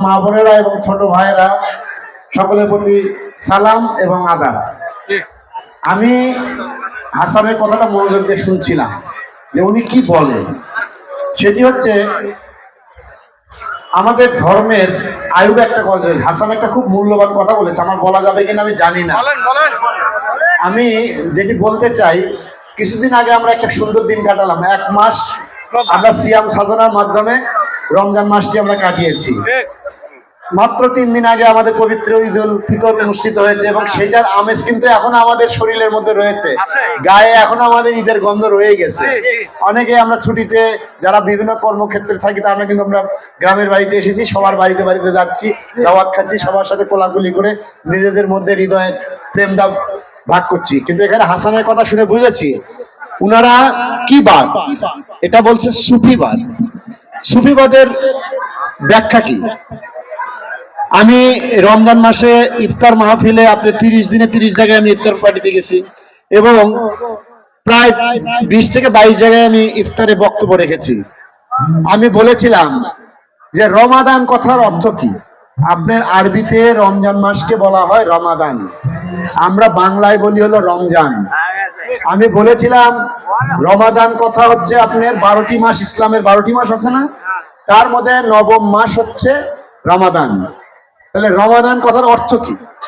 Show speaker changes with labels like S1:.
S1: মা বোনেরা এবং ছোট ভাইয়েরা সকলের প্রতি সালাম এবং আদাব। আমি হাসানের কথাটা মনোযোগ দিয়ে শুনছিলাম যে উনি কি বলেন। সেটি হচ্ছে আমাদের ধর্মের আয়ুব একটা কথা, হাসান একটা খুব মূল্যবান কথা বলেছে, আমার বলা যাবে কিনা আমি জানি না। আমি যেটি বলতে চাই, কিছুদিন আগে আমরা একটা সুন্দর দিন কাটালাম, 1 মাস আমরা সিয়াম সাধনার মাধ্যমে রমজান মাসটি আমরা কাটিয়েছি। মাত্র 3 দিন আগে আমাদের পবিত্র ঈদ উল ফিতর অনুষ্ঠিত হয়েছে এবং সেটার আমেজ কিন্তু এখন আমাদের শরীরের মধ্যে রয়েছে, গায়ে এখন আমাদের ঈদের গন্ধ রয়ে গেছে। অনেকে আমরা ছুটিতে যারা বিভিন্ন কর্মক্ষেত্রে থাকি তারা কিন্তু আমরা গ্রামের বাড়িতে এসেছি, সবার বাড়িতে বাড়িতে যাচ্ছি, দাওয়াত খাচ্ছি, সবার সাথে কোলাকুলি করে নিজেদের মধ্যে হৃদয়ের প্রেমটা ভাগ করছি। কিন্তু এখানে হাসানের কথা শুনে বুঝেছি উনারা কি বাদ, এটা বলছে সুফিবাদ। সুফিবাদের ব্যাখ্যা কি? আমি রমজান মাসে ইফতার মাহফিলে আপনি 30 দিনে 30 জায়গায় আমি ইফতার পার্টিতে গেছি এবং প্রায় 20 থেকে 22 জায়গায় আমি ইফতারে বক্তব্য রেখেছি। আমি বলেছিলাম যে রমাদান কথার অর্থ কি? আপনার আরবিতে রমজান মাসকে বলা হয় রমাদান, আমরা বাংলায় বলি হলো রমজান। আমি বলেছিলাম রমাদান কথা হচ্ছে আপনার 12টি মাস, ইসলামের 12টি মাস আছে না, তার মধ্যে 9ম মাস হচ্ছে রমাদান। তাহলে রমাদান কথার অর্থ কি?